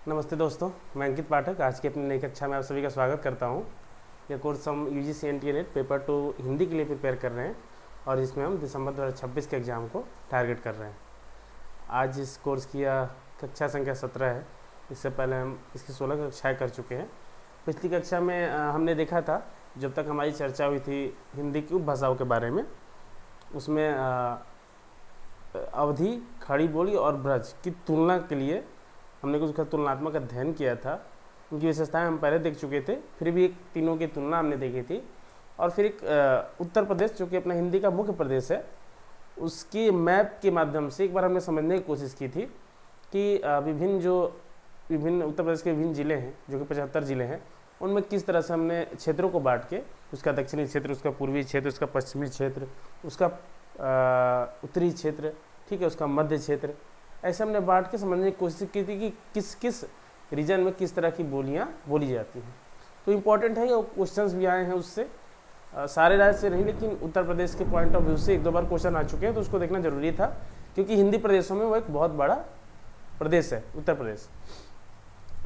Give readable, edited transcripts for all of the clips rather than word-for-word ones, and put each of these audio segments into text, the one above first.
नमस्ते दोस्तों, मैं अंकित पाठक आज की अपनी नई कक्षा में आप सभी का स्वागत करता हूं। यह कोर्स हम UGC NTA NET paper 2 Hindi के लिए प्रिपेयर कर रहे हैं और इसमें हम दिसंबर 2026 के एग्ज़ाम को टारगेट कर रहे हैं। आज इस कोर्स की यह कक्षा संख्या 17 है। इससे पहले हम इसकी 16 कक्षाएँ कर चुके हैं। पिछली कक्षा में हमने देखा था, जब तक हमारी चर्चा हुई थी हिंदी की उपभाषाओं के बारे में, उसमें अवधि, खड़ी बोली और ब्रज की तुलना के लिए हमने कुछ तुलनात्मक अध्ययन किया था। उनकी विशेषताएं हम पहले देख चुके थे, फिर भी एक तीनों की तुलना हमने देखी थी। और फिर एक उत्तर प्रदेश, जो कि अपना हिंदी का मुख्य प्रदेश है, उसकी मैप के माध्यम से एक बार हमने समझने की कोशिश की थी कि विभिन्न उत्तर प्रदेश के विभिन्न ज़िले हैं, जो कि 75 ज़िले हैं, उनमें किस तरह से हमने क्षेत्रों को बांट के, उसका दक्षिणी क्षेत्र, उसका पूर्वी क्षेत्र, उसका पश्चिमी क्षेत्र, उसका उत्तरी क्षेत्र, ठीक है, उसका मध्य क्षेत्र, ऐसे हमने बांट के समझने की कोशिश की थी कि किस किस रीजन में किस तरह की बोलियां बोली जाती हैं। तो इम्पॉर्टेंट है, ये क्वेश्चंस भी आए हैं उससे, सारे राज्य से नहीं, लेकिन उत्तर प्रदेश के पॉइंट ऑफ व्यू से एक दो बार क्वेश्चन आ चुके हैं, तो उसको देखना जरूरी था, क्योंकि हिंदी प्रदेशों में वो एक बहुत बड़ा प्रदेश है उत्तर प्रदेश।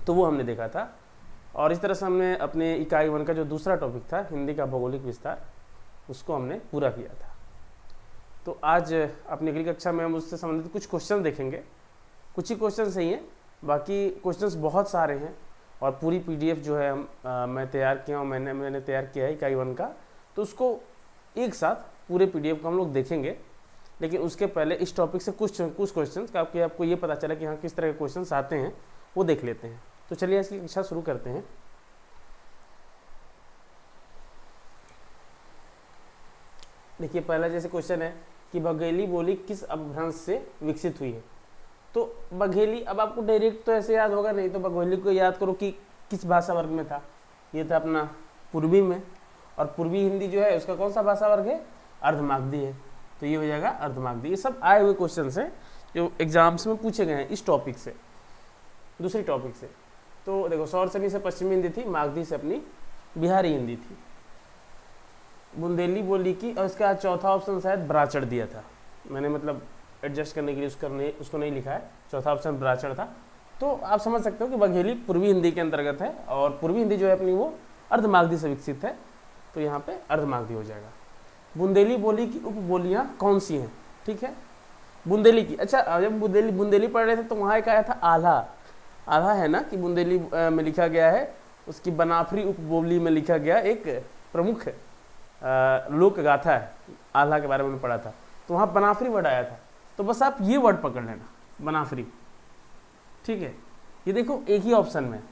तो वो हमने देखा था। और इस तरह से हमने अपने इकाई 1 का जो दूसरा टॉपिक था, हिंदी का भौगोलिक विस्तार, उसको हमने पूरा किया था। तो आज अपनी अगली कक्षा में हम उससे संबंधित कुछ क्वेश्चन देखेंगे। कुछ ही क्वेश्चन सही हैं, बाकी क्वेश्चंस बहुत सारे हैं और पूरी PDF जो है मैं तैयार किया हूँ, मैंने तैयार किया है इकाई 1 का, तो उसको एक साथ पूरे PDF को हम लोग देखेंगे। लेकिन उसके पहले इस टॉपिक से कुछ क्वेश्चन आपको ये पता चला कि हाँ किस तरह के क्वेश्चन आते हैं, वो देख लेते हैं। तो चलिए इसकी कक्षा शुरू करते हैं। देखिए, पहला जैसे क्वेश्चन है कि बघेली बोली किस अपभ्रंश से विकसित हुई है। तो बघेली, अब आपको डायरेक्ट तो ऐसे याद होगा नहीं, तो बघेली को याद करो कि किस भाषा वर्ग में था। ये था अपना पूर्वी में, और पूर्वी हिंदी जो है उसका कौन सा भाषा वर्ग है, अर्धमागधी है। तो ये हो जाएगा अर्धमागधी। ये सब आए हुए क्वेश्चन हैं जो एग्जाम्स में पूछे गए हैं इस टॉपिक से, दूसरी टॉपिक से। तो देखो, सौरसेनी से पश्चिमी हिंदी थी, मागधी से अपनी बिहारी हिंदी थी। बुंदेली बोली की, और इसका चौथा ऑप्शन शायद ब्राचड़ दिया था मैंने, मतलब एडजस्ट करने के लिए उसको नहीं लिखा है। चौथा ऑप्शन ब्राचड़ था। तो आप समझ सकते हो कि बघेली पूर्वी हिंदी के अंतर्गत है, और पूर्वी हिंदी जो है अपनी वो अर्धमागधी से विकसित है। तो यहाँ पे अर्धमागधी हो जाएगा। बुंदेली बोली की उपबोलियाँ कौन सी हैं, ठीक है, बुंदेली की। अच्छा, जब बुंदेली पढ़ रहे थे तो वहाँ एक आया था आल्हा। आल्हा है ना, कि बुंदेली में लिखा गया है, उसकी बनाफरी उपबोली में लिखा गया एक प्रमुख लोक गाथा है। आल्हा के बारे में पढ़ा था, तो वहाँ बनाफरी वर्ड आया था। तो बस आप ये वर्ड पकड़ लेना, बनाफरी, ठीक है। ये देखो एक ही ऑप्शन में,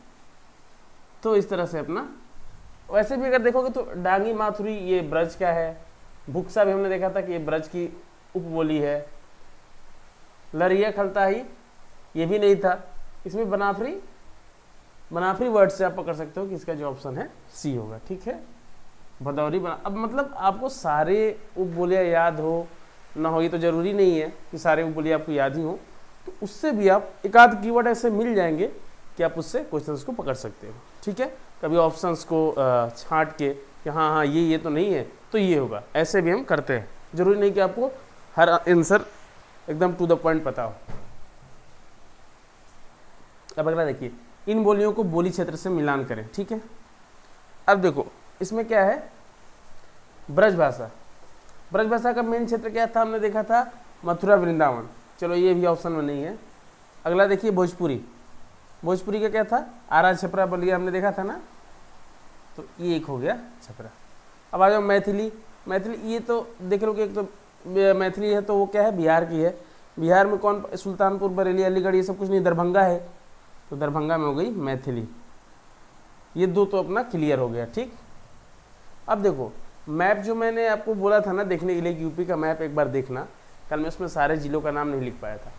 तो इस तरह से अपना। वैसे भी अगर देखोगे तो डांगी माथुरी, ये ब्रज का है। भुक्सा भी हमने देखा था कि ये ब्रज की उपबोली है। लरिया खलताही, ये भी नहीं था। इसमें बनाफरी वर्ड से आप पकड़ सकते हो कि इसका जो ऑप्शन है C होगा, ठीक है, भदौरी बना। अब मतलब आपको सारे उपबोलियाँ याद हो ना हो, ये तो जरूरी नहीं है कि सारे उपबोलियाँ आपको याद ही हो। तो उससे भी आप एक आध कीवर्ड ऐसे मिल जाएंगे कि आप उससे क्वेश्चंस को पकड़ सकते हो, ठीक है। कभी ऑप्शंस को छांट के कि हाँ ये तो नहीं है तो ये होगा, ऐसे भी हम करते हैं। जरूरी नहीं कि आपको हर आंसर एकदम टू द पॉइंट पता हो। अब अगला देखिए, इन बोलियों को बोली क्षेत्र से मिलान करें, ठीक है। अब देखो इसमें क्या है, ब्रजभाषा। ब्रजभाषा का मेन क्षेत्र क्या था, हमने देखा था मथुरा वृंदावन। चलो ये भी ऑप्शन में नहीं है। अगला देखिए भोजपुरी। भोजपुरी का क्या था, आरा छपरा बलिया, हमने देखा था ना, तो ये एक हो गया छपरा। अब आ जाओ मैथिली। मैथिली ये तो देख लो कि एक तो मैथिली है, तो वो क्या है, बिहार की है। बिहार में कौन, सुल्तानपुर, बरेली, अलीगढ़, ये सब कुछ नहीं, दरभंगा है, तो दरभंगा में हो गई मैथिली। ये दो तो अपना क्लियर हो गया, ठीक। अब देखो मैप जो मैंने आपको बोला था ना देखने के लिए, यूपी का मैप एक बार देखना। कल मैं उसमें सारे जिलों का नाम नहीं लिख पाया था,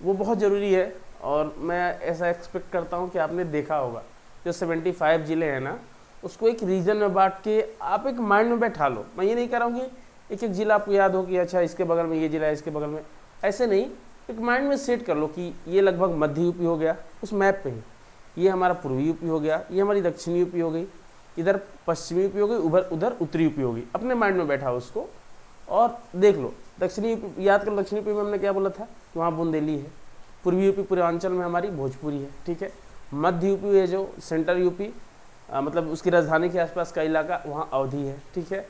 वो बहुत ज़रूरी है, और मैं ऐसा एक्सपेक्ट करता हूँ कि आपने देखा होगा। जो 75 ज़िले हैं ना, उसको एक रीजन में बांट के आप एक माइंड में बैठा लो। मैं ये नहीं कह रहा हूँ कि एक एक ज़िला आपको याद हो कि अच्छा इसके बगल में ये ज़िला है, इसके बगल में, ऐसे नहीं। एक माइंड में सेट कर लो कि ये लगभग मध्य यूपी हो गया उस मैप पे ही, ये हमारा पूर्वी यूपी हो गया, ये हमारी दक्षिणी यूपी हो गई, इधर पश्चिमी यूपी हो गई, उधर उत्तरी यूपी हो गई। अपने माइंड में बैठा उसको और देख लो। दक्षिणी यूपी याद करो, दक्षिणी यूपी में हमने क्या बोला था कि वहाँ बुंदेली है। पूर्वी यूपी पूर्वांचल में हमारी भोजपुरी है, ठीक है। मध्य यूपी है जो सेंट्रल यूपी, मतलब उसकी राजधानी के आसपास का इलाका, वहाँ अवधी है, ठीक है।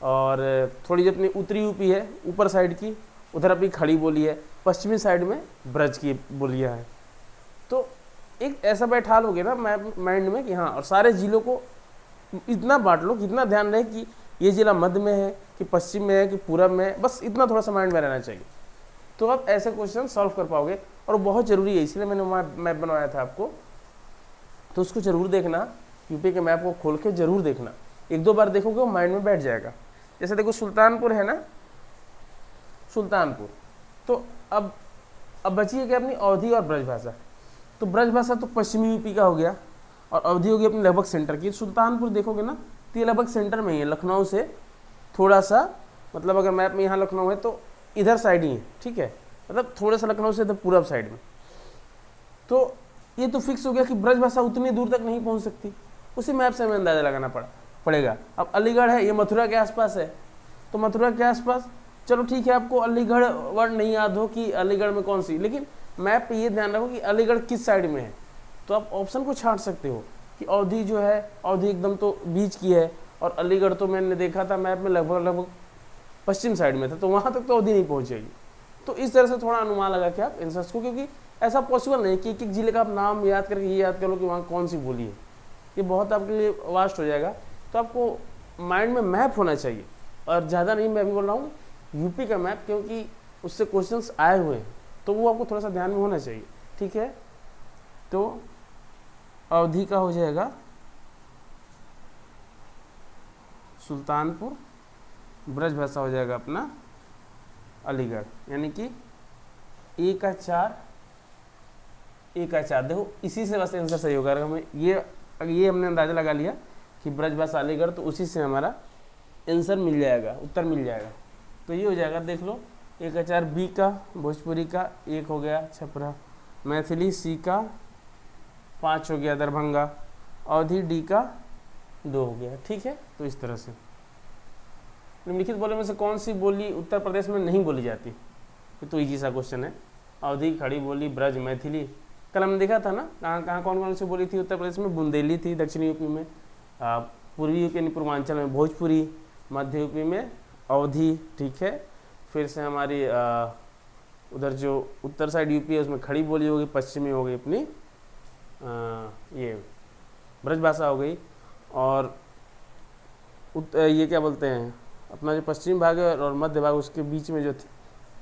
और थोड़ी जो अपनी उत्तरी यूपी है ऊपर साइड की, उधर अपनी खड़ी बोली है, पश्चिमी साइड में ब्रज की बोलियाँ हैं। तो एक ऐसा बैठाल हो गया ना माइंड में कि हाँ, और सारे जिलों को इतना बांट लो कि इतना ध्यान रहे कि ये जिला मध्य में है कि पश्चिम में है कि पूरब में है, बस इतना थोड़ा सा माइंड में रहना चाहिए, तो आप ऐसे क्वेश्चन सॉल्व कर पाओगे। और बहुत ज़रूरी है, इसलिए मैंने मैप बनवाया था आपको, तो उसको ज़रूर देखना, यूपी के मैप को खोल के ज़रूर देखना, एक दो बार देखोगे वो माइंड में बैठ जाएगा। जैसे देखो सुल्तानपुर है ना, सुल्तानपुर, तो अब बची है क्या अपनी अवधी और ब्रजभाषा। तो ब्रजभाषा तो पश्चिमी यूपी का हो गया, और अवधि होगी अपनी लगभग सेंटर की। सुल्तानपुर देखोगे ना तो ये लगभग सेंटर में ही है, लखनऊ से थोड़ा सा, मतलब अगर मैप में यहाँ लखनऊ है तो इधर साइड ही है, ठीक है, मतलब थोड़ा सा लखनऊ से इधर पूरब साइड में। तो ये तो फिक्स हो गया कि ब्रजभाषा उतनी दूर तक नहीं पहुँच सकती, उसी मैप से हमें अंदाज़ा लगाना पड़ेगा। अब अलीगढ़ है, ये मथुरा के आसपास है, तो मथुरा के आसपास चलो ठीक है, आपको अलीगढ़ वर्ड नहीं याद हो कि अलीगढ़ में कौन सी, लेकिन मैप पे ये ध्यान रखो कि अलीगढ़ किस साइड में है, तो आप ऑप्शन को छांट सकते हो कि अवधी जो है, अवधी एकदम तो बीच की है, और अलीगढ़ तो मैंने देखा था मैप में लगभग पश्चिम साइड में था, तो वहाँ तक तो अवधी नहीं पहुँचेगी। तो इस तरह से थोड़ा अनुमान लगा के आप आंसर्स को, क्योंकि ऐसा पॉसिबल नहीं कि एक जिले का आप नाम याद करके ये याद कर लो कि वहाँ कौन सी बोली है, ये बहुत आपके लिए वास्ट हो जाएगा। तो आपको माइंड में मैप होना चाहिए, और ज़्यादा नहीं, मैं भी बोल रहा हूँ यूपी का मैप, क्योंकि उससे क्वेश्चंस आए हुए हैं, तो वो आपको थोड़ा सा ध्यान में होना चाहिए, ठीक है। तो अवधी का हो जाएगा सुल्तानपुर, ब्रजभाषा हो जाएगा अपना अलीगढ़, यानी कि ए का 4 देखो इसी से बस आंसर सही होगा। अगर हमें ये हमने अंदाज़ा लगा लिया कि ब्रजभाषा अलीगढ़, तो उसी से हमारा आंसर मिल जाएगा, उत्तर मिल जाएगा। तो ये हो जाएगा, देख लो, ए का 4, बी का भोजपुरी का 1 हो गया छपरा, मैथिली सी का 5 हो गया दरभंगा, अवधी डी का 2 हो गया, ठीक है। तो इस तरह से निम्नलिखित बोली में से कौन सी बोली उत्तर प्रदेश में नहीं बोली जाती, ये तो इजी सा क्वेश्चन है। अवधी, खड़ी बोली, ब्रज, मैथिली, कल हमने देखा था ना कहाँ कौन कौन सी बोली थी उत्तर प्रदेश में। बुंदेली थी दक्षिणी यूपी में, पूर्वी यूपी यानी पूर्वांचल में भोजपुरी, मध्य यूपी में अवधी, ठीक है। फिर से हमारी उधर जो उत्तर साइड यूपी है उसमें खड़ी बोली होगी, पश्चिमी हो गई अपनी ये ब्रजभाषा हो गई, और ये क्या बोलते हैं अपना जो पश्चिम भाग है और मध्य भाग, उसके बीच में जो थी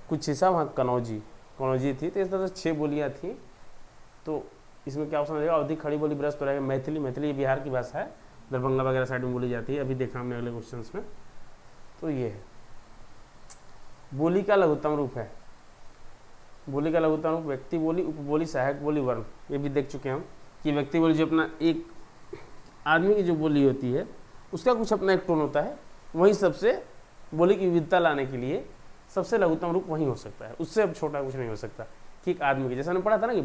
कुछ हिस्सा वहाँ कनौजी थी। तो इस तरह से 6 बोलियाँ थी। तो इसमें क्या ऑप्शन रहेगा, अवधी, खड़ी बोली, ब्रज तो रहेगा। मैथिली बिहार की भाषा है, दरभंगा वगैरह साइड में बोली जाती है, अभी देखा हमने अगले क्वेश्चन में। तो ये है बोली का लघुत्तम रूप है। बोली का लघुत्तम रूप व्यक्ति बोली, उपबोली, सहायक बोली, वर्ण, ये भी देख चुके हैं हम कि व्यक्ति बोली जो अपना एक आदमी की जो बोली होती है उसका कुछ अपना एक टोन होता है, वहीं सबसे बोली की विविधता लाने के लिए सबसे लघुत्तम रूप वही हो सकता है, उससे अब छोटा कुछ नहीं हो सकता। कि एक आदमी की, जैसे हमने पढ़ा था ना कि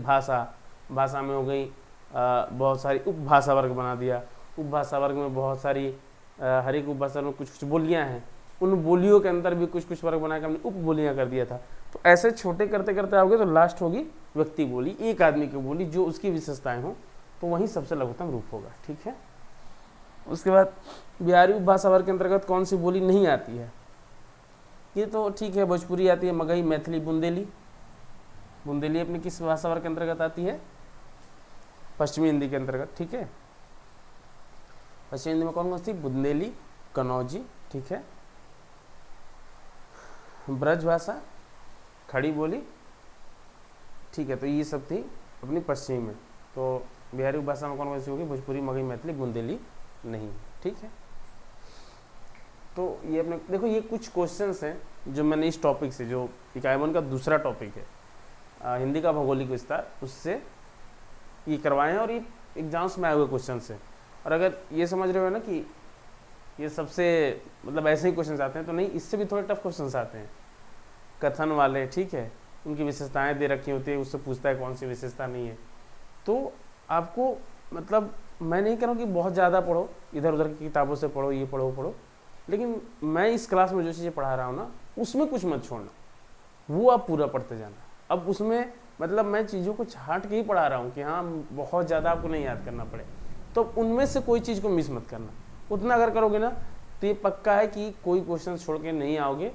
भाषा में हो गई बहुत सारी उपभाषा वर्ग बना दिया, उपभाषा वर्ग में बहुत सारी हर एक उपभाषा में कुछ कुछ बोलियाँ हैं, उन बोलियों के अंदर भी कुछ कुछ वर्ग बना के हमने उप बोलियाँ कर दिया था। तो ऐसे छोटे करते करते आओगे तो लास्ट होगी व्यक्ति बोली, एक आदमी की बोली जो उसकी विशेषताएं हों, तो वही सबसे लघुत्तम रूप होगा, ठीक है। उसके बाद बिहारी उपभाषा वर्ग के अंतर्गत कौन सी बोली नहीं आती है, ये तो ठीक है, भोजपुरी आती है, मगही, मैथिली, बुंदेली अपनी किस भाषा वर्ग के अंतर्गत आती है, पश्चिमी हिंदी के अंतर्गत, ठीक है। पश्चिमी हिंदी में कौन कौन सी, बुंदेली, कनौजी, ठीक है। ब्रज भाषा, खड़ी बोली, ठीक है। तो ये सब थी अपनी पश्चिमी में। तो बिहारी भाषा में कौन कौन सी होगी, भोजपुरी, मगही, मैथिली, बुंदेली नहीं, ठीक है। तो ये अपने देखो, ये कुछ क्वेश्चंस हैं जो मैंने इस टॉपिक से, जो इकाई 1 का दूसरा टॉपिक है हिंदी का भौगोलिक विस्तार, उससे ये करवाए हैं, और ये एग्जाम्स में आए हुए क्वेश्चन से। और अगर ये समझ रहे हो ना कि ये सबसे मतलब ऐसे ही क्वेश्चन आते हैं, तो नहीं, इससे भी थोड़े टफ क्वेश्चन आते हैं कथन वाले, ठीक है। उनकी विशेषताएं दे रखी होती है, उससे पूछता है कौन सी विशेषता नहीं है। तो आपको मतलब मैं नहीं कह रहा हूँ कि बहुत ज़्यादा पढ़ो, इधर उधर की किताबों से पढ़ो, ये पढ़ो, लेकिन मैं इस क्लास में जो चीज़ें पढ़ा रहा हूँ ना, उसमें कुछ मत छोड़ना, वो आप पूरा पढ़ते जाना। अब उसमें मतलब मैं चीज़ों को छांट के ही पढ़ा रहा हूँ कि हाँ बहुत ज़्यादा आपको नहीं याद करना पड़े, तो उनमें से कोई चीज़ को मिस मत करना। उतना अगर करोगे ना तो ये पक्का है कि कोई क्वेश्चन छोड़ के नहीं आओगे।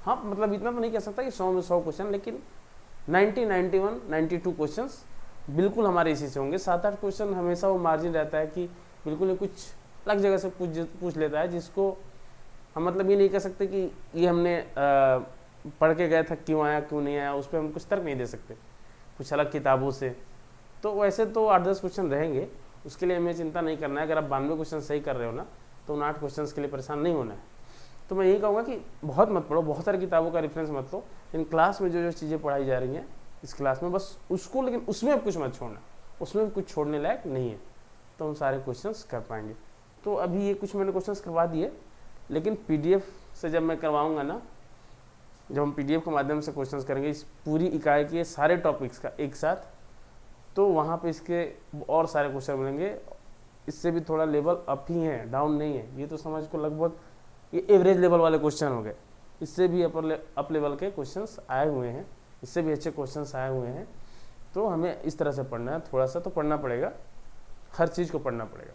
हाँ मतलब इतना तो नहीं कह सकता कि 100 में 100 क्वेश्चन, लेकिन 90, 91, 92 क्वेश्चन बिल्कुल हमारे इसी से होंगे। 7-8 क्वेश्चन हमेशा वो मार्जिन रहता है कि बिल्कुल ही कुछ अलग जगह से पूछ लेता है, जिसको हम मतलब ये नहीं कह सकते कि ये हमने पढ़ के गए था क्यों आया क्यों नहीं आया, उस पर हम कुछ तर्क नहीं दे सकते कुछ अलग किताबों से। तो वैसे तो 8-10 क्वेश्चन रहेंगे, उसके लिए हमें चिंता नहीं करना है। अगर आप 92 क्वेश्चन सही कर रहे हो ना तो उन 8 क्वेश्चन के लिए परेशान नहीं होना है। तो मैं यही कहूँगा कि बहुत मत पढ़ो, बहुत सारी किताबों का रेफरेंस मत लो, इन क्लास में जो जो चीज़ें पढ़ाई जा रही हैं इस क्लास में बस उसको, लेकिन उसमें अब कुछ मत छोड़ना, उसमें भी कुछ छोड़ने लायक नहीं है, तो हम सारे क्वेश्चंस कर पाएंगे। तो अभी ये कुछ मैंने क्वेश्चंस करवा दिए, लेकिन पीडीएफ से जब मैं करवाऊँगा ना, जब हम पीडीएफ के माध्यम से क्वेश्चंस करेंगे इस पूरी इकाई के सारे टॉपिक्स का एक साथ, तो वहाँ पे इसके और सारे क्वेश्चन मिलेंगे। इससे भी थोड़ा लेवल अप ही है, डाउन नहीं है। ये तो समझ को लगभग ये एवरेज लेवल वाले क्वेश्चन हो गए, इससे भी अप लेवल के क्वेश्चंस आए हुए हैं, इससे भी अच्छे क्वेश्चंस आए हुए हैं। तो हमें इस तरह से पढ़ना है, थोड़ा सा तो पढ़ना पड़ेगा, हर चीज़ को पढ़ना पड़ेगा।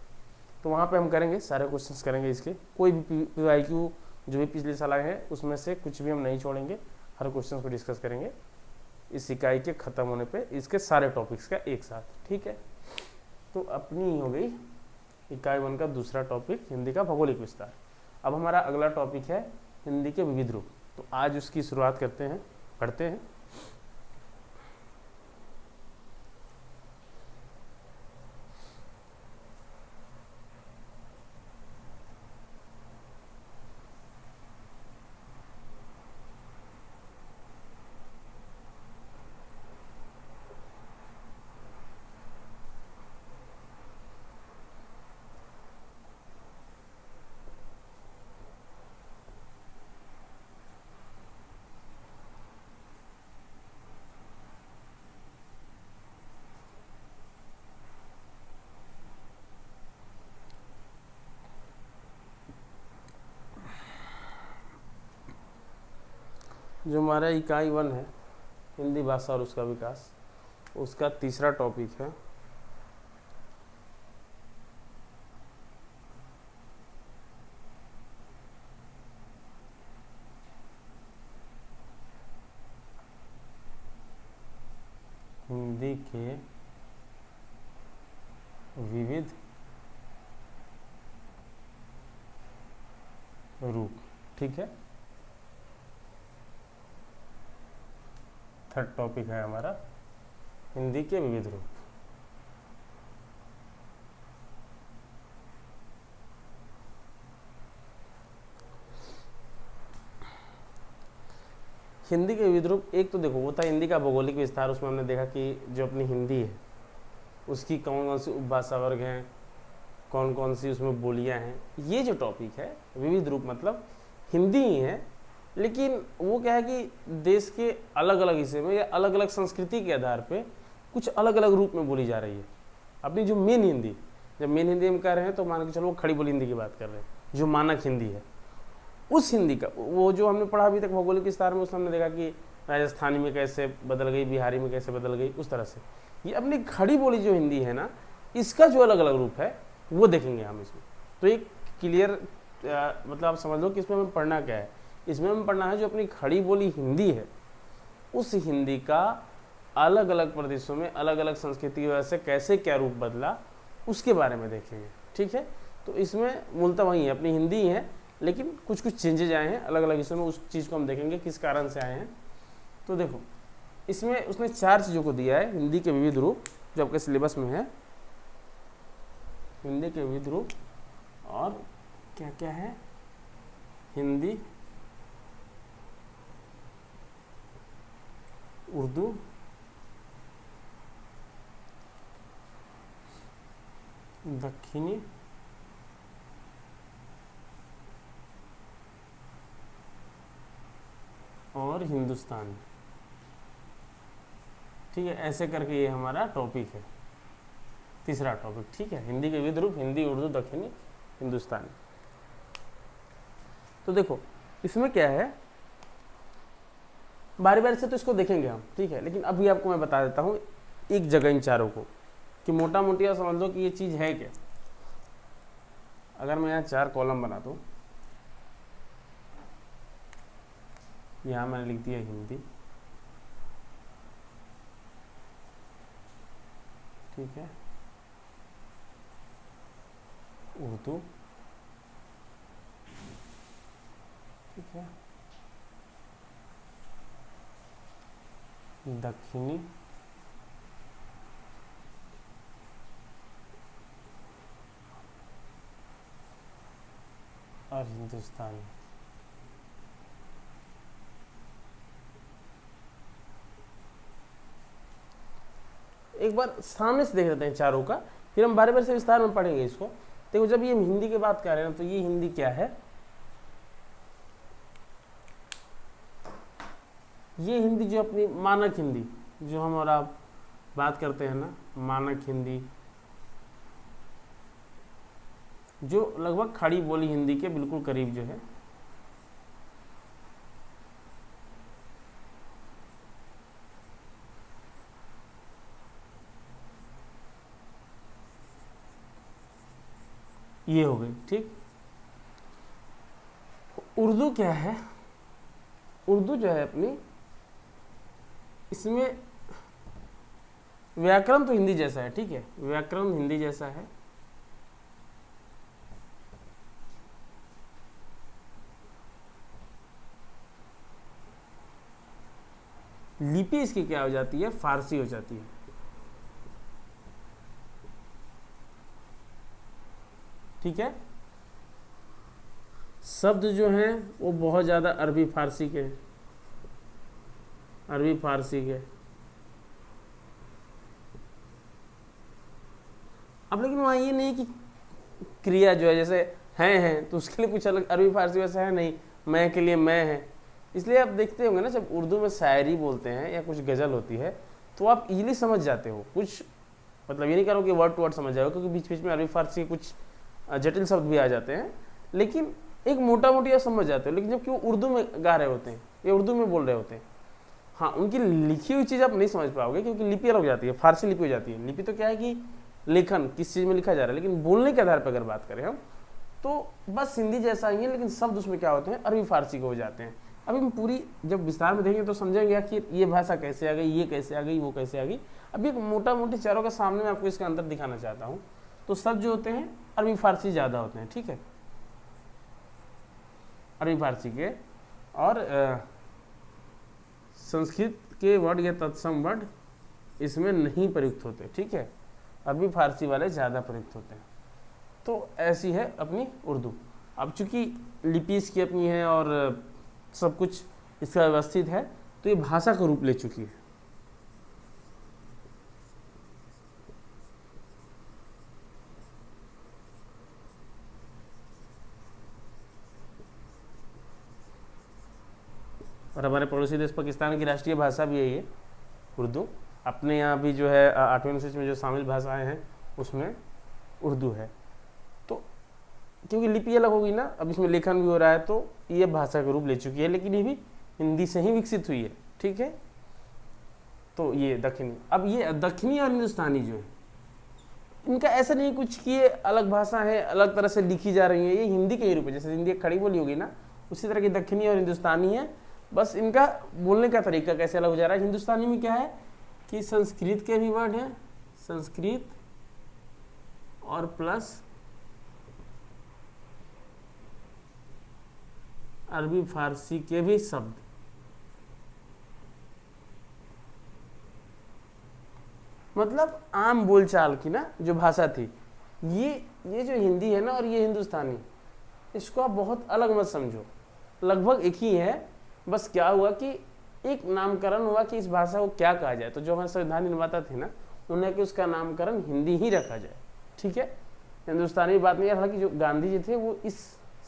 तो वहाँ पे हम करेंगे, सारे क्वेश्चंस करेंगे इसके, कोई भी PYQ जो भी पिछले साल आए हैं उसमें से कुछ भी हम नहीं छोड़ेंगे, हर क्वेश्चन को डिस्कस करेंगे इस इकाई के ख़त्म होने पे, इसके सारे टॉपिक्स का एक साथ। ठीक है, तो अपनी हो गई इकाई 1 का दूसरा टॉपिक, हिंदी का भौगोलिक विस्तार। अब हमारा अगला टॉपिक है हिंदी के विविध रूप। तो आज उसकी शुरुआत करते हैं, पढ़ते हैं। जो हमारा इकाई 1 है हिंदी भाषा और उसका विकास, उसका तीसरा टॉपिक है हिंदी के विविध रूप। ठीक है, थर्ड टॉपिक है हमारा हिंदी के विविध रूप। हिंदी के विविध रूप, एक तो देखो वो था हिंदी का भौगोलिक विस्तार। उसमें हमने देखा कि जो अपनी हिंदी है उसकी कौन कौन सी उपभाषा वर्ग हैं, कौन कौन सी उसमें बोलियां हैं। ये जो टॉपिक है विविध रूप मतलब हिंदी ही है, लेकिन वो क्या है कि देश के अलग अलग हिस्से में या अलग अलग संस्कृति के आधार पे कुछ अलग अलग रूप में बोली जा रही है। अपनी जो मेन हिंदी, जब मेन हिंदी हम कह रहे हैं तो मान के चलो वो खड़ी बोली हिंदी की बात कर रहे हैं, जो मानक हिंदी है, उस हिंदी का वो जो हमने पढ़ा अभी तक भौगोलिक विस्तार में, उसमें हमने देखा कि राजस्थानी में कैसे बदल गई, बिहारी में कैसे बदल गई, उस तरह से ये अपनी खड़ी बोली जो हिंदी है ना, इसका जो अलग अलग रूप है वो देखेंगे हम इसमें। तो एक क्लियर मतलब आप समझ लो कि इसमें हमें पढ़ना क्या है। इसमें हमें पढ़ना है जो अपनी खड़ी बोली हिंदी है, उस हिंदी का अलग अलग प्रदेशों में अलग अलग संस्कृति की वजह से कैसे क्या रूप बदला, उसके बारे में देखेंगे। ठीक है, तो इसमें मूलतः वही है, अपनी हिंदी ही है, लेकिन कुछ कुछ चेंजेज आए हैं अलग अलग हिस्सों में, उस चीज़ को हम देखेंगे किस कारण से आए हैं। तो देखो इसमें उसने 4 चीज़ों को दिया है हिंदी के विविध रूप, जो आपके सिलेबस में है। हिंदी के विविध रूप और क्या क्या है, हिंदी, उर्दू, दक्षिणी और हिंदुस्तानी। ठीक है, ऐसे करके ये हमारा टॉपिक है, तीसरा टॉपिक। ठीक है, हिंदी के विविध रूप, हिंदी, उर्दू, दक्षिणी, हिंदुस्तानी। तो देखो इसमें क्या है, बारी बारी से तो इसको देखेंगे हम, ठीक है, लेकिन अभी आपको मैं बता देता हूँ एक जगह इन चारों को, कि मोटा मोटी आप समझ लो कि ये चीज़ है क्या। अगर मैं यहाँ 4 कॉलम बना दूँ, यहाँ मैंने लिख दिया हिंदी, ठीक है, उर्दू, ठीक है, दक्षिणी, और हिंदुस्तानी। एक बार सामने से देख लेते हैं चारों का, फिर हम बारे बारे से विस्तार में पढ़ेंगे इसको। देखो जब ये हिंदी की बात कर रहे हैं तो ये हिंदी क्या है, ये हिंदी जो अपनी मानक हिंदी, जो हम और आप बात करते हैं ना, मानक हिंदी, जो लगभग खड़ी बोली हिंदी के बिल्कुल करीब जो है, ये हो गई, ठीक। उर्दू क्या है, उर्दू जो है अपनी, इसमें व्याकरण तो हिंदी जैसा है, ठीक है, व्याकरण हिंदी जैसा है, लिपि इसकी क्या हो जाती है, फारसी हो जाती है, ठीक है। शब्द जो हैं वो बहुत ज़्यादा अरबी फारसी के, अरबी फारसी के। अब लेकिन वहाँ ये नहीं कि क्रिया जो है जैसे हैं तो उसके लिए कुछ अलग, अरबी फारसी वैसा है नहीं, मैं के लिए मैं है। इसलिए आप देखते होंगे ना जब उर्दू में शायरी बोलते हैं या कुछ गज़ल होती है तो आप इजीली समझ जाते हो, कुछ मतलब ये नहीं करो कि वर्ड टू वर्ड समझ जाओ, क्योंकि बीच बीच में अरबी फारसी के कुछ जटिल शब्द भी आ जाते हैं, लेकिन एक मोटा मोटी आप समझ जाते हो। लेकिन जबकि वो उर्दू में गा रहे होते हैं या उर्दू में बोल रहे होते हैं, हाँ उनकी लिखी हुई चीज़ आप नहीं समझ पाओगे, क्योंकि लिपि अलग हो जाती है, फारसी लिपि हो जाती है। लिपि तो क्या है कि लेखन किस चीज़ में लिखा जा रहा है, लेकिन बोलने के आधार पर अगर बात करें हम तो बस हिंदी जैसा ही है, लेकिन शब्द उसमें क्या होते हैं, अरबी फारसी के हो जाते हैं। अभी हम पूरी जब विस्तार में देखेंगे तो समझेंगे कि ये भाषा कैसे आ गई, ये कैसे आ गई, वो कैसे आ गई। अभी एक मोटा मोटी चारों के सामने मैं आपको इसका अंतर दिखाना चाहता हूँ। तो शब्द जो होते हैं अरबी फारसी ज़्यादा होते हैं, ठीक है, अरबी फारसी के, और संस्कृत के वर्ड या तत्सम वर्ड इसमें नहीं प्रयुक्त होते, ठीक है, अरबी फारसी वाले ज़्यादा प्रयुक्त होते हैं। तो ऐसी है अपनी उर्दू। अब चूंकि लिपि इसकी अपनी है और सब कुछ इसका व्यवस्थित है, तो ये भाषा का रूप ले चुकी है। और हमारे पड़ोसी देश पाकिस्तान की राष्ट्रीय भाषा भी है ये उर्दू। अपने यहाँ भी जो है 8वीं अनुसूची में जो शामिल भाषाएं हैं उसमें उर्दू है। तो क्योंकि लिपि अलग होगी ना, अब इसमें लेखन भी हो रहा है, तो ये भाषा का रूप ले चुकी है, लेकिन ये भी हिंदी से ही विकसित हुई है, ठीक है। तो ये दक्षिणी, अब ये दक्षिणी और हिंदुस्तानी जो है, इनका ऐसा नहीं कुछ कि ये अलग भाषा है, अलग तरह से लिखी जा रही है, ये हिंदी के ही रूप है। जैसे हिंदी खड़ी बोली होगी ना, उसी तरह की दक्षिणी और हिंदुस्तानी है, बस इनका बोलने का तरीका कैसे अलग हो जा रहा है। हिंदुस्तानी में क्या है कि संस्कृत के भी वर्ड हैं, संस्कृत और प्लस अरबी फारसी के भी शब्द, मतलब आम बोलचाल की ना जो भाषा थी, ये जो हिंदी है ना और ये हिंदुस्तानी, इसको आप बहुत अलग मत समझो, लगभग एक ही है। बस क्या हुआ कि एक नामकरण हुआ कि इस भाषा को क्या कहा जाए, तो जो हमारे संविधान निर्माता थे ना, उन्हें कि उसका नामकरण हिंदी ही रखा जाए, ठीक है। हिंदुस्तानी बात नहीं, हालांकि जो गांधी जी थे वो इस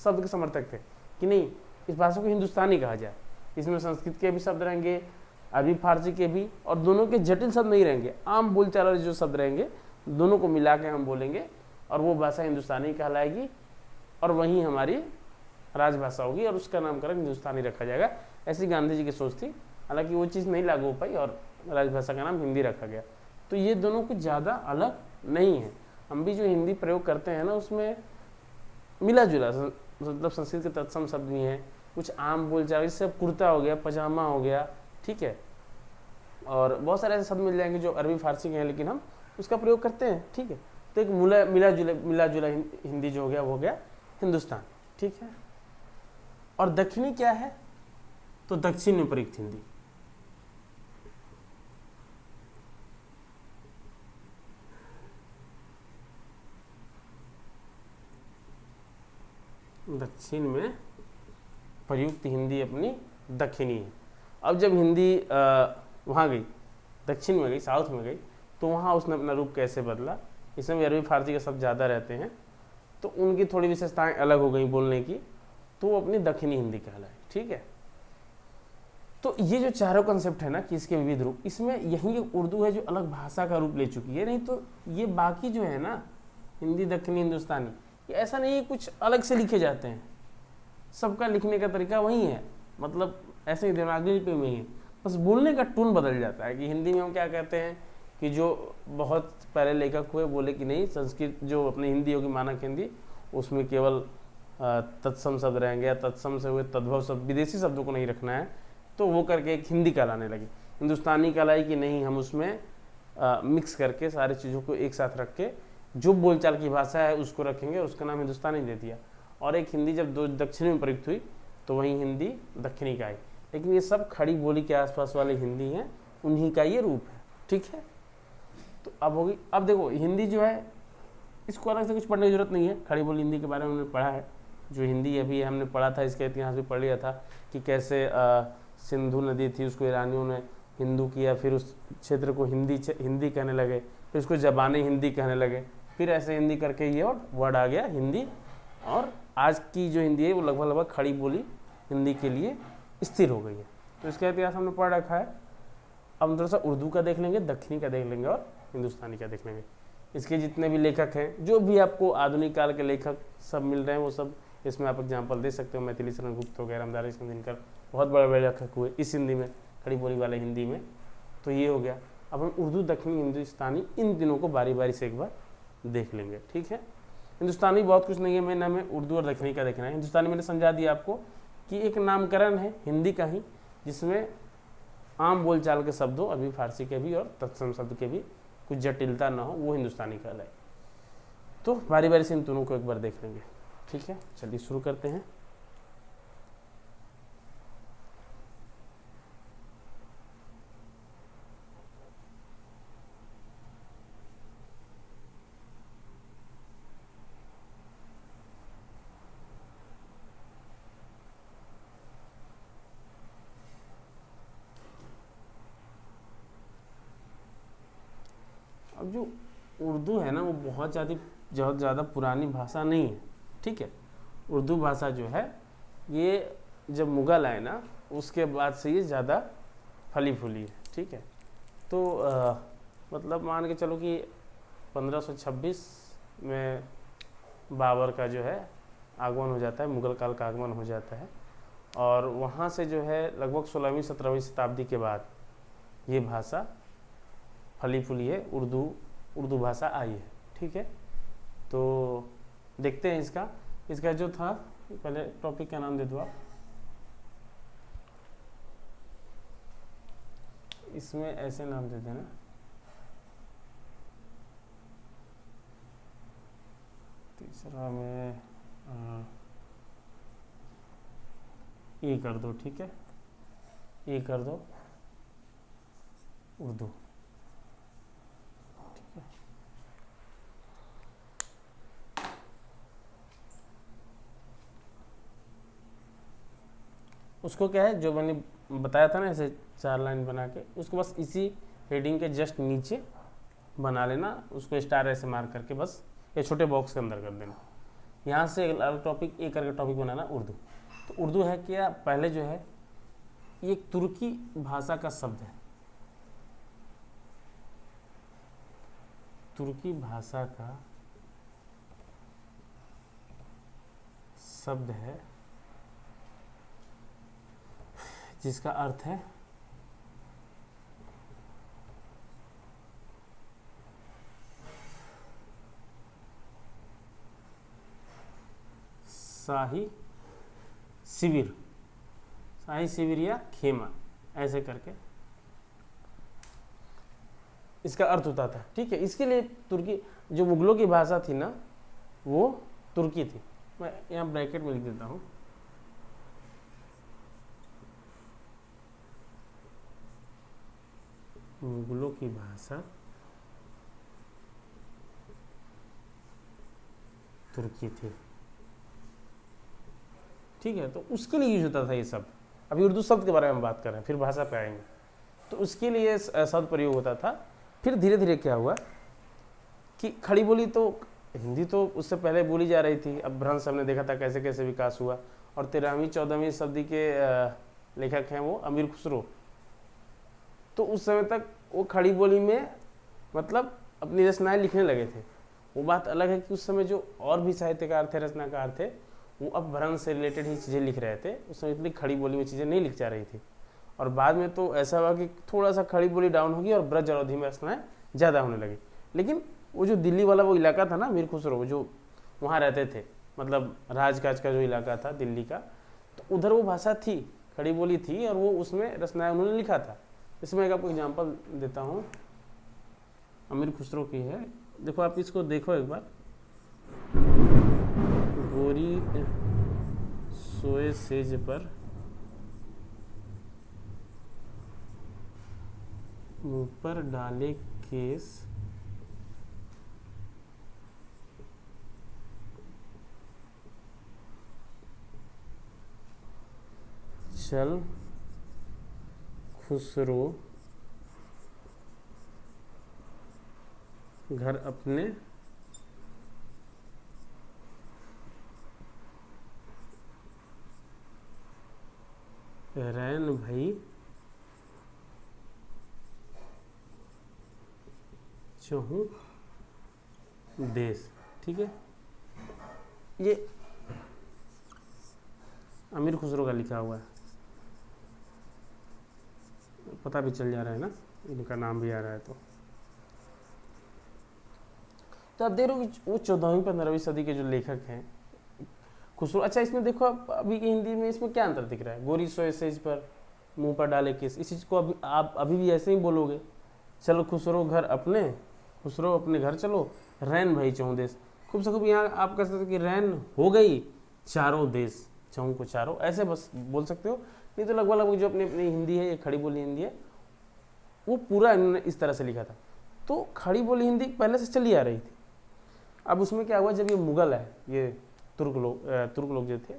शब्द के समर्थक थे कि नहीं, इस भाषा को हिंदुस्तानी कहा जाए, इसमें संस्कृत के भी शब्द रहेंगे, अरबी फारसी के भी, और दोनों के जटिल शब्द नहीं रहेंगे, आम बोलचाल वाले जो शब्द रहेंगे दोनों को मिला के हम बोलेंगे और वो भाषा हिंदुस्तानी कहलाएगी, और वहीं हमारी राजभाषा होगी और उसका नामकरण हिंदुस्तानी रखा जाएगा। ऐसी गांधी जी की सोच थी। हालांकि वो चीज़ नहीं लागू हो पाई और राजभाषा का नाम हिंदी रखा गया। तो ये दोनों कुछ ज़्यादा अलग नहीं है। हम भी जो हिंदी प्रयोग करते हैं ना उसमें मिला जुला, मतलब संस्कृत के तत्सम शब्द भी हैं, कुछ आम बोलचाल, जैसे कुर्ता हो गया, पजामा हो गया, ठीक है, और बहुत सारे ऐसे शब्द मिल जाएंगे जो अरबी फारसी के हैं लेकिन हम उसका प्रयोग करते हैं, ठीक है। तो एक मिला जुला हिंदी जो हो गया वो हो गया हिंदुस्तान, ठीक है। और दक्षिणी क्या है, तो दक्षिण में प्रयुक्त हिंदी। दक्षिण में प्रयुक्त हिंदी अपनी दक्षिणी है। अब जब हिंदी वहाँ गई, दक्षिण में गई, साउथ में गई, तो वहाँ उसने अपना रूप कैसे बदला, इसमें भी अरबी फारसी के शब्द ज़्यादा रहते हैं, तो उनकी थोड़ी विशेषताएं अलग हो गई बोलने की, तो वो अपनी दक्षिणी हिंदी कहलाए, ठीक है। तो ये जो चारों कंसेप्ट है ना कि इसके विविध रूप, इसमें यही एक उर्दू है जो अलग भाषा का रूप ले चुकी है, नहीं तो ये बाकी जो है ना हिंदी, दक्षिणी, हिंदुस्तानी, ये ऐसा नहीं है कुछ अलग से लिखे जाते हैं, सबका लिखने का तरीका वही है, मतलब ऐसे ही देवनागरी लिपि में ही है, बस बोलने का टोन बदल जाता है। कि हिंदी में हम क्या कहते हैं कि जो बहुत पहले लेखक हुए बोले कि नहीं, संस्कृत जो अपनी हिंदी होगी मानक हिंदी, उसमें केवल तत्सम शब्द रहेंगे, या तत्सम से हुए तद्भव शब्द, विदेशी शब्दों को नहीं रखना है, तो वो करके एक हिंदी कहलाने लगी। हिंदुस्तानी कहलाई कि नहीं, हम उसमें मिक्स करके सारी चीज़ों को एक साथ रख के जो बोलचाल की भाषा है उसको रखेंगे, उसका नाम हिंदुस्तानी दे दिया। और एक हिंदी जब दो दक्षिणी में प्रयुक्त हुई तो वही हिंदी दक्षिणी का आई। लेकिन ये सब खड़ी बोली के आसपास वाली हिंदी हैं, उन्हीं का ये रूप है, ठीक है। तो अब होगी, अब देखो हिंदी जो है इसको अलग से कुछ पढ़ने की जरूरत नहीं है, खड़ी बोली हिंदी के बारे में हमने पढ़ा है। जो हिंदी अभी हमने पढ़ा था, इसका इतिहास भी पढ़ लिया था कि कैसे सिंधु नदी थी, उसको ईरानियों ने हिंदू किया, फिर उस क्षेत्र को हिंदी कहने लगे, फिर उसको ज़बानी हिंदी कहने लगे, फिर ऐसे हिंदी करके ये और वर्ड आ गया हिंदी। और आज की जो हिंदी है वो लगभग खड़ी बोली हिंदी के लिए स्थिर हो गई है। तो इसका इतिहास हमने पढ़ रखा है। अब थोड़ा सा उर्दू का देख लेंगे, दक्षिणी का देख लेंगे और हिंदुस्तानी का देख लेंगे। इसके जितने भी लेखक हैं, जो भी आपको आधुनिक काल के लेखक सब मिल रहे हैं, वो सब इसमें आप एग्जाम्पल दे सकते हो। मैथिली शरण गुप्त हो गया, रामधारी सिंह दिनकर, बहुत बड़े बड़े लेखक हुए इस हिंदी में, खड़ी बोली वाले हिंदी में। तो ये हो गया। अब हम उर्दू, दक्षिणी, हिंदुस्तानी, इन तीनों को बारी बारी से एक बार देख लेंगे, ठीक है। हिंदुस्तानी बहुत कुछ नहीं है, मैंने हमें उर्दू और दक्षिणी का देखना है। हिंदुस्तानी मैंने समझा दिया आपको कि एक नामकरण है हिंदी का ही, जिसमें आम बोलचाल के शब्दों, अरबी फारसी के भी और तत्सम शब्द के भी कुछ जटिलता ना हो, वो हिंदुस्तानी कहलाए। तो बारी बारी से इन दोनों को एक बार देख लेंगे, ठीक है। चलिए शुरू करते हैं। अब जो उर्दू है ना, वो बहुत ज़्यादा पुरानी भाषा नहीं है, ठीक है। उर्दू भाषा जो है ये जब मुग़ल आए ना, उसके बाद से ये ज़्यादा फली फूली है, ठीक है। तो मतलब मान के चलो कि 1526 में बाबर का जो है आगमन हो जाता है, मुग़ल काल का आगमन हो जाता है, और वहाँ से जो है लगभग 16वीं 17वीं शताब्दी के बाद ये भाषा फली फूली है, उर्दू भाषा आई है, ठीक है। तो देखते हैं इसका जो था, पहले टॉपिक का नाम दे दो आप। इसमें ऐसे नाम दे देना, तीसरा में ये कर दो, ठीक है, ये कर दो उर्दू, ठीक है। उसको क्या है, जो मैंने बताया था ना ऐसे 4 लाइन बना के, उसको बस इसी हेडिंग के जस्ट नीचे बना लेना, उसको स्टार ऐसे मार करके बस ये छोटे बॉक्स के अंदर कर देना। यहाँ से अलग टॉपिक, एक करके टॉपिक बनाना उर्दू। तो उर्दू है क्या, पहले जो है ये एक तुर्की भाषा का शब्द है, तुर्की भाषा का शब्द है, जिसका अर्थ है शाही शिविर, शाही शिविर या खेमा, ऐसे करके इसका अर्थ होता था। ठीक है, इसके लिए तुर्की, जो मुगलों की भाषा थी ना वो तुर्की थी। मैं यहाँ ब्रैकेट में लिख देता हूँ, मुगलों की भाषा तुर्की थी। ठीक है, तो उसके लिए यूज होता था ये शब्द। अभी उर्दू शब्द के बारे में बात कर रहे हैं, फिर भाषा पे आएंगे। तो उसके लिए शब्द प्रयोग होता था। फिर धीरे धीरे क्या हुआ कि खड़ी बोली, तो हिंदी तो उससे पहले बोली जा रही थी। अब भ्रंश हमने देखा था कैसे कैसे विकास हुआ। और 13वीं 14वीं सदी के लेखक हैं वो अमीर खुसरो। तो उस समय तक वो खड़ी बोली में मतलब अपनी रचनाएं लिखने लगे थे। वो बात अलग है कि उस समय जो और भी साहित्यकार थे, रचनाकार थे, वो अब भ्रंश से रिलेटेड ही चीज़ें लिख रहे थे। उस समय इतनी खड़ी बोली में चीज़ें नहीं लिख जा रही थी। और बाद में तो ऐसा हुआ कि थोड़ा सा खड़ी बोली डाउन होगी और ब्रज और अवधी में रचनाएं ज़्यादा होने लगी। लेकिन वो जो दिल्ली वाला वो इलाका था ना, अमीर खुसरो जो वहाँ रहते थे, मतलब राजकाज का जो इलाका था दिल्ली का, तो उधर वो भाषा थी, खड़ी बोली थी, और वो उसमें रचनाएं उन्होंने लिखा था। इसमें एक आपको एग्जांपल देता हूँ, अमीर खुसरो की है। देखो, आप इसको देखो एक बार। गोरी सोए सेज पर मुंह पर डाले केस, चल खुसरो घर अपने, रैन भई चहूँ देश। ठीक है, ये अमीर खुसरो का लिखा हुआ है, पता भी चल जा रहा है ना, इनका नाम भी आ रहा है। तो आप देख रहे हो वो 14वीं 15वीं सदी के जो लेखक हैं खुसरो। अच्छा, इसमें देखो आप अभी की हिंदी में इसमें क्या अंतर दिख रहा है? गोरी सोए सेज पर मुंह पर डाले केस, इस चीज़ को अभी आप अभी भी ऐसे ही बोलोगे। चलो खुसरो घर अपने, खुसरो अपने घर चलो, रैन भाई चौं देश। खूब से खूब यहाँ आप कह सकते हो कि रैन हो गई चारों देश, चौं को चारों, ऐसे बस बोल सकते हो। नहीं तो लगभग लगभग जो अपनी अपनी हिंदी है, ये खड़ी बोली हिंदी है, वो पूरा इन्होंने इस तरह से लिखा था। तो खड़ी बोली हिंदी पहले से चली आ रही थी। अब उसमें क्या हुआ, जब ये मुगल है, ये तुर्क लोग जो थे,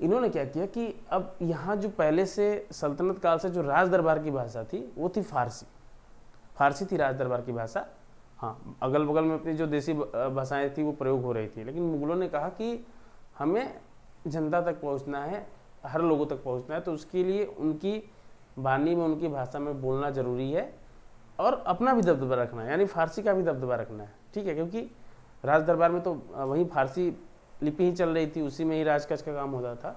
इन्होंने क्या किया कि अब यहाँ जो पहले से सल्तनत काल से जो राज दरबार की भाषा थी वो थी फारसी। फारसी थी राज दरबार की भाषा। हाँ, अगल बगल में अपनी जो देसी भाषाएं थी वो प्रयोग हो रही थी। लेकिन मुगलों ने कहा कि हमें जनता तक पहुँचना है, हर लोगों तक पहुँचना है, तो उसके लिए उनकी वाणी में, उनकी भाषा में बोलना ज़रूरी है और अपना भी दबदबा रखना है, यानी फारसी का भी दबदबा रखना है। ठीक है, क्योंकि राज दरबार में तो वहीं फारसी लिपि ही चल रही थी, उसी में ही राजकाज का काम होता था।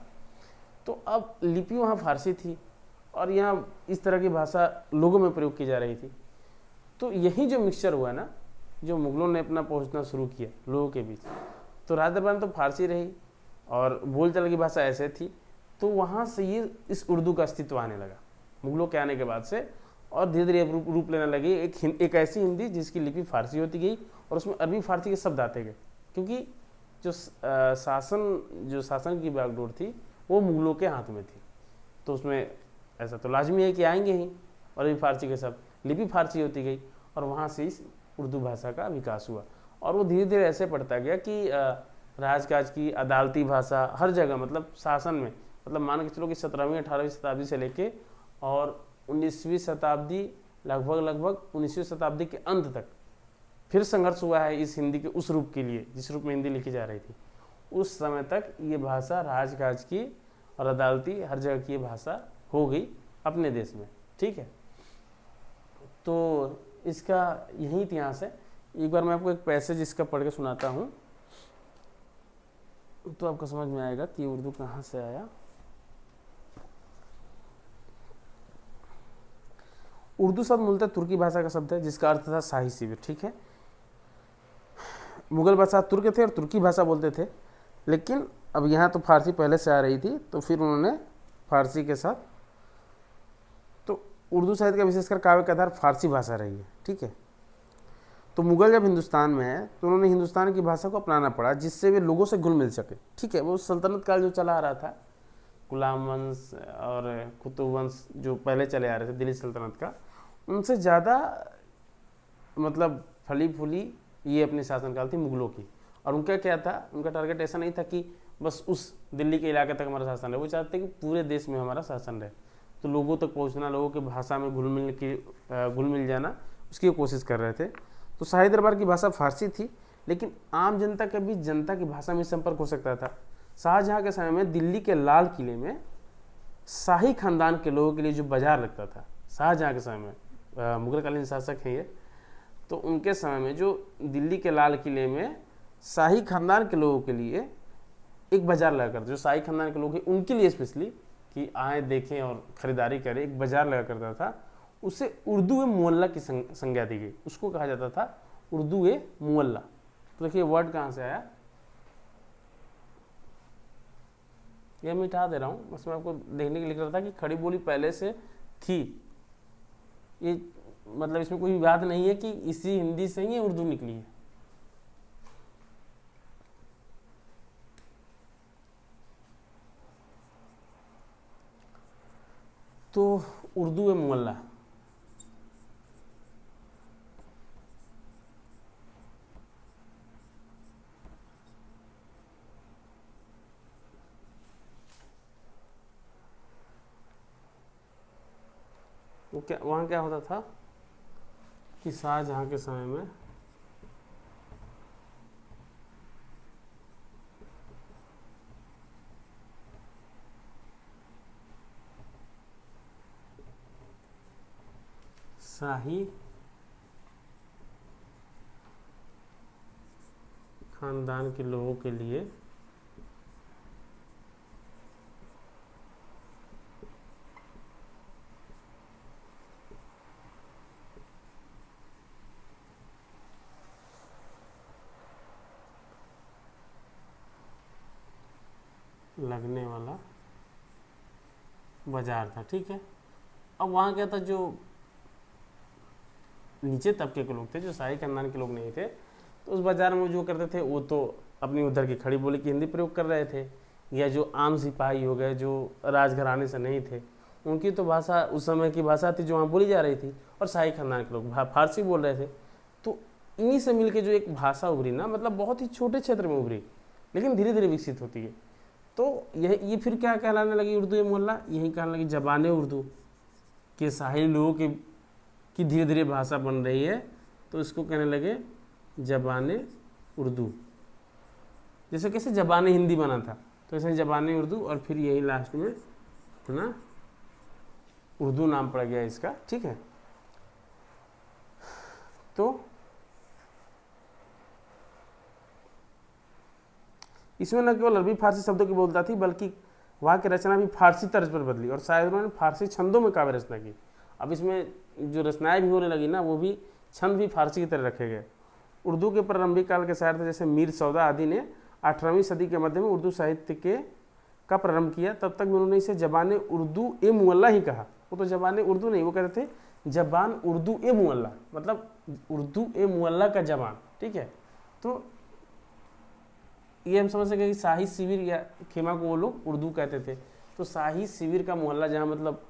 तो अब लिपि वहाँ फारसी थी और यहाँ इस तरह की भाषा लोगों में प्रयोग की जा रही थी। तो यही जो मिक्सचर हुआ ना, जो मुगलों ने अपना पहुँचना शुरू किया लोगों के बीच, तो राज दरबार में तो फारसी रही और बोलचाल की भाषा ऐसे थी। तो वहाँ से ये इस उर्दू का अस्तित्व आने लगा मुगलों के आने के बाद से, और धीरे धीरे रूप लेने लगी एक ऐसी हिंदी जिसकी लिपि फारसी होती गई और उसमें अरबी फारसी के शब्द आते गए। क्योंकि जो शासन की बागडोर थी वो मुगलों के हाथ में थी, तो उसमें ऐसा तो लाजमी है कि आएंगे ही अरबी फारसी के शब्द, लिपि फारसी होती गई और वहाँ से इस उर्दू भाषा का विकास हुआ। और वो धीरे धीरे ऐसे पड़ता गया कि राजकाज की, अदालती भाषा हर जगह, मतलब शासन में, मतलब मान के चलो कि 17वीं 18वीं शताब्दी से लेके और 19वीं शताब्दी, लगभग 19वीं शताब्दी के अंत तक फिर संघर्ष हुआ है इस हिंदी के उस रूप के लिए जिस रूप में हिंदी लिखी जा रही थी। उस समय तक ये भाषा राजकाज की और अदालती हर जगह की भाषा हो गई अपने देश में। ठीक है, तो इसका यही इतिहास है। एक बार मैं आपको एक पैसेज इसका पढ़ के सुनाता हूँ तो आपको समझ में आएगा कि उर्दू कहाँ से आया। उर्दू शब्द मूलतः तुर्की भाषा का शब्द है जिसका अर्थ था शाही शिविर। ठीक है, मुगल बादशाह तुर्क थे और तुर्की भाषा बोलते थे, लेकिन अब यहाँ तो फारसी पहले से आ रही थी, तो फिर उन्होंने फारसी के साथ, तो उर्दू साहित्य का विशेषकर काव्य का आधार फारसी भाषा रही है, ठीक है। तो मुगल जब हिंदुस्तान में है तो उन्होंने हिंदुस्तान की भाषा को अपनाना पड़ा, जिससे वे लोगों से घुल मिल सके, ठीक है। वो सल्तनत काल जो चला आ रहा था, गुलाम वंश और कुतुब वंश जो पहले चले आ रहे थे दिल्ली सल्तनत का, उनसे ज़्यादा मतलब फली फूली ये अपनी शासनकाल थी मुगलों की। और उनका क्या था, उनका टारगेट ऐसा नहीं था कि बस उस दिल्ली के इलाके तक हमारा शासन रहे, वो चाहते कि पूरे देश में हमारा शासन रहे। तो लोगों तक पहुंचना, लोगों की भाषा में घुल मिल जाना, उसकी कोशिश कर रहे थे। तो शाही दरबार की भाषा फारसी थी, लेकिन आम जनता के बीच जनता की भाषा में संपर्क हो सकता था। शाहजहाँ के समय में दिल्ली के लाल किले में शाही खानदान के लोगों के लिए जो बाजार लगता था, शाहजहाँ के समय में, मुगलकालीन शासक हैं ये, तो उनके समय में जो दिल्ली के लाल किले में शाही खानदान के लोगों के लिए एक बाजार लगा करता, जो शाही खानदान के लोग हैं उनके लिए स्पेशली कि आए देखें और ख़रीदारी करें, एक बाजार लगा करता था। उसे उर्दू ए मुअल्ला की संज्ञा दी गई, उसको कहा जाता था उर्दू ए मुअल्ला। तो देखिए वर्ड कहाँ से आया, यह मैं मिटा दे रहा हूँ, बस मैं आपको देखने के लिए लिख रहा था कि खड़ी बोली पहले से थी। ये मतलब इसमें कोई बात नहीं है कि इसी हिंदी से ही उर्दू निकली है। तो उर्दू ए मुअल्ला, वो क्या, वहाँ क्या होता था कि शाहजहाँ के समय में शाही खानदान के लोगों के लिए लगने वाला बाजार था, ठीक है। अब वहाँ क्या था, जो नीचे तबके के लोग थे, जो शाही खानदान के लोग नहीं थे, तो उस बाजार में जो करते थे वो तो अपनी उधर की खड़ी बोली की हिंदी प्रयोग कर रहे थे, या जो आम सिपाही हो गए जो राजघराने से नहीं थे, उनकी तो भाषा उस समय की भाषा थी जो वहाँ बोली जा रही थी, और शाही खानदान के लोग फारसी बोल रहे थे। तो इन्हीं से मिलके जो एक भाषा उभरी ना, मतलब बहुत ही छोटे क्षेत्र में उभरी, लेकिन धीरे धीरे विकसित होती है। तो ये फिर क्या कहलाने लगी उर्दू ए मुअल्ला, यही कहने लगी ज़बान उर्दू के शाही लोगों की धीरे धीरे भाषा बन रही है, तो इसको कहने लगे ज़बान उर्दू। जैसे कैसे ज़बान हिंदी बना था, तो ऐसे ज़बान उर्दू, और फिर यही लास्ट में अपना उर्दू नाम पड़ गया इसका, ठीक है। तो इसमें न केवल अरबी फारसी शब्दों की बोलता थी, बल्कि वहाँ की रचना भी फारसी तर्ज पर बदली, और शायद उन्होंने फारसी छंदों में काव्य रचना की। अब इसमें जो रचनाएं भी होने लगी ना, वो भी छंद भी फारसी की तरह रखे गए। उर्दू के प्रारंभिक काल के शायर थे जैसे मीर सौदा आदि ने 18वीं सदी के मध्य में उर्दू साहित्य का प्रारंभ किया। तब तक उन्होंने इसे ज़बान उर्दू ए मुअल्ला ही कहा। वो तो ज़बान उर्दू नहीं, वो कहते थे ज़बान उर्दू ए मुअल्ला, मतलब उर्दू ए मुअल्ला का ज़बान, ठीक है। तो ये हम समझ सके कि शाही शिविर या खेमा को वो लोग उर्दू कहते थे। तो शाही शिविर का मोहल्ला जहाँ मतलब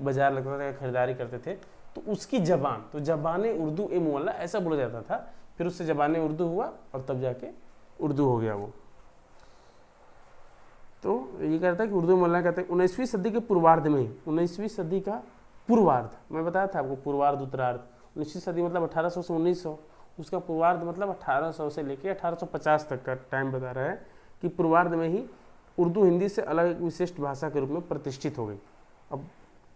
बाजार लगता था, खरीदारी करते थे, तो उसकी ज़बान, तो ज़बान उर्दू ए मोहल्ला ऐसा बोला जाता था। फिर उससे ज़बान उर्दू हुआ और तब जाके उर्दू हो गया वो। तो ये कहता है कि उर्दू मोहल्ला कहते हैं 19वीं सदी के पूर्वार्ध में ही, 19वीं सदी का पूर्वार्ध, मैं बताया था आपको पूर्वार्ध उत्तरार्ध, 19वीं सदी मतलब 1800 से 1900, उसका पूर्वार्ध मतलब 1800 से लेकर 1850 तक का टाइम बता रहा है कि पूर्वार्ध में ही उर्दू हिंदी से अलग एक विशिष्ट भाषा के रूप में प्रतिष्ठित हो गई। अब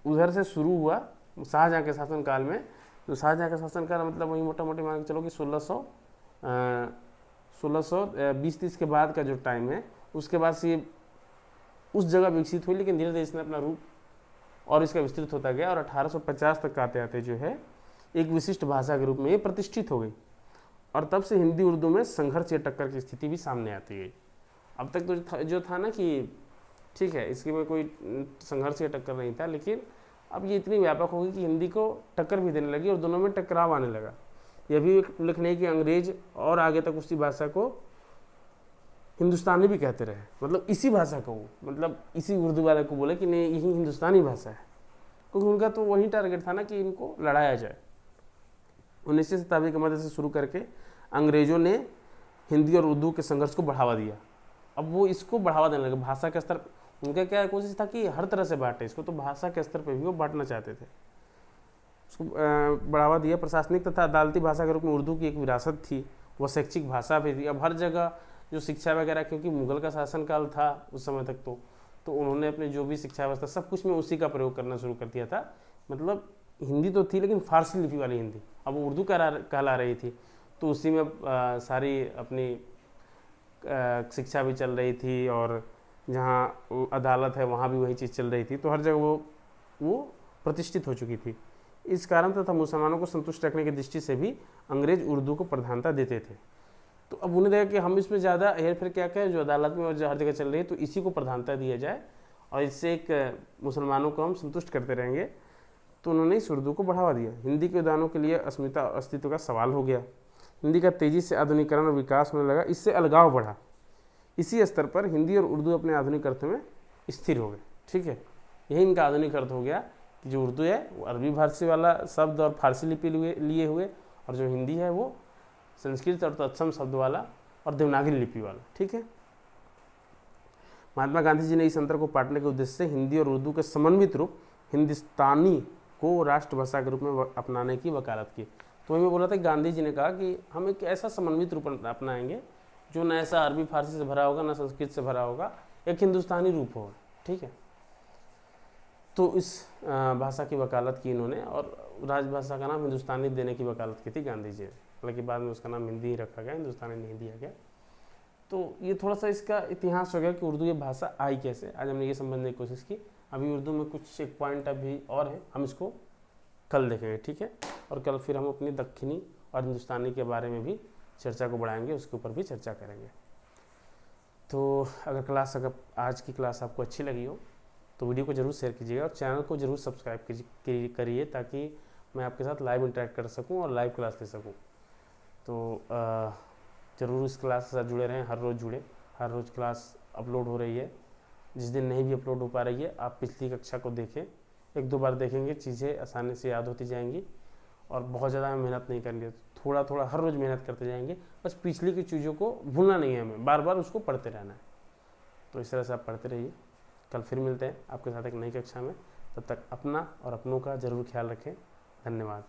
उधर से शुरू हुआ शाहजहाँ के शासनकाल में। तो शाहजहाँ का शासनकाल मतलब वही मोटा मोटी मान के चलो कि 1620-30 के बाद का जो टाइम है, उसके बाद से ये उस जगह विकसित हुई, लेकिन धीरे धीरे इसने अपना रूप और इसका विस्तृत होता गया, और 1850 तक आते आते जो है एक विशिष्ट भाषा के रूप में ये प्रतिष्ठित हो गई। और तब से हिंदी उर्दू में संघर्ष या टक्कर की स्थिति भी सामने आती गई। अब तक तो जो था ना कि ठीक है इसके में कोई संघर्ष या टक्कर नहीं था, लेकिन अब ये इतनी व्यापक होगी कि हिंदी को टक्कर भी देने लगी और दोनों में टकराव आने लगा। यह भी एक उल्लेखनीय कि अंग्रेज और आगे तक उसी भाषा को हिंदुस्तानी भी कहते रहे, मतलब इसी भाषा को, मतलब इसी उर्दू वाले को बोले कि नहीं यही हिंदुस्तानी भाषा है, क्योंकि उनका तो वही टारगेट था ना कि इनको लड़ाया जाए। 19वीं शताब्दी के मध्य से शुरू करके अंग्रेजों ने हिंदी और उर्दू के संघर्ष को बढ़ावा दिया। अब वो इसको बढ़ावा देने लगे भाषा के स्तर, उनका क्या कोशिश था कि हर तरह से बांटे इसको, तो भाषा के स्तर पर भी वो बांटना चाहते थे, उसको बढ़ावा दिया। प्रशासनिक तथा अदालती भाषा के रूप में उर्दू की एक विरासत थी, वह शैक्षिक भाषा भी थी। अब हर जगह जो शिक्षा वगैरह, क्योंकि मुगल का शासनकाल था उस समय तक, तो उन्होंने अपने जो भी शिक्षा व्यवस्था सब कुछ में उसी का प्रयोग करना शुरू कर दिया था। मतलब हिंदी तो थी लेकिन फारसी लिपि वाली हिंदी, अब वो उर्दू कहला रही थी, तो उसी में सारी अपनी शिक्षा भी चल रही थी, और जहाँ अदालत है वहाँ भी वही चीज़ चल रही थी, तो हर जगह वो प्रतिष्ठित हो चुकी थी। इस कारण तथा मुसलमानों को संतुष्ट रखने की दृष्टि से भी अंग्रेज उर्दू को प्रधानता देते थे। तो अब उन्हें देखा कि हम इसमें ज़्यादा हेर फेर क्या करें, जो अदालत में और हर जगह चल रही है तो इसी को प्रधानता दिया जाए और इससे एक मुसलमानों को हम संतुष्ट करते रहेंगे, तो उन्होंने इस उर्दू को बढ़ावा दिया। हिंदी के उद्यानों के लिए अस्मिता अस्तित्व का सवाल हो गया। हिंदी का तेज़ी से आधुनिकीकरण और विकास होने लगा, इससे अलगाव बढ़ा। इसी स्तर पर हिंदी और उर्दू अपने आधुनिक अर्थ में स्थिर हो गए। ठीक है, यही इनका आधुनिक अर्थ हो गया कि जो उर्दू है वो अरबी फारसी वाला शब्द और फारसी लिपि लिए हुए, और जो हिंदी है वो संस्कृत और तत्सम शब्द वाला और देवनागरी लिपि वाला। ठीक है, महात्मा गांधी जी ने इस अंतर को पाटने के उद्देश्य से हिंदी और उर्दू के समन्वित रूप हिंदुस्तानी को राष्ट्रभाषा के रूप में अपनाने की वकालत की। तो मैं बोला था गांधी जी ने कहा कि हम एक ऐसा समन्वित रूप अपनाएंगे जो न ऐसा अरबी फारसी से भरा होगा, न संस्कृत से भरा होगा, एक हिंदुस्तानी रूप होगा। ठीक है, तो इस भाषा की वकालत की इन्होंने, और राजभाषा का नाम हिंदुस्तानी देने की वकालत की थी गांधी जी ने, हालांकि बाद में उसका नाम हिंदी ही रखा गया, हिंदुस्तानी नहीं दिया गया। तो ये थोड़ा सा इसका इतिहास हो गया कि उर्दू ये भाषा आई कैसे, आज हमने ये समझने की कोशिश की। अभी उर्दू में कुछ एक पॉइंट अभी और है, हम इसको कल देखेंगे। ठीक है, और कल फिर हम अपनी दक्षिणी और हिंदुस्तानी के बारे में भी चर्चा को बढ़ाएंगे, उसके ऊपर भी चर्चा करेंगे। तो अगर आज की क्लास आपको अच्छी लगी हो तो वीडियो को जरूर शेयर कीजिएगा और चैनल को जरूर सब्सक्राइब करिए, ताकि मैं आपके साथ लाइव इंटरेक्ट कर सकूं और लाइव क्लास ले सकूं। तो ज़रूर इस क्लास के साथ जुड़े रहें, हर रोज़ क्लास अपलोड हो रही है। जिस दिन नहीं भी अपलोड हो पा रही है आप पिछली कक्षा को देखें, 1-2 बार देखेंगे चीज़ें आसानी से याद होती जाएंगी, और बहुत ज़्यादा मेहनत नहीं करनी है, थोड़ा थोड़ा हर रोज़ मेहनत करते जाएंगे। बस पिछली की चीज़ों को भूलना नहीं है, हमें बार बार उसको पढ़ते रहना है। तो इस तरह से आप पढ़ते रहिए। कल फिर मिलते हैं आपके साथ एक नई कक्षा में, तब तक अपना और अपनों का ज़रूर ख्याल रखें। धन्यवाद।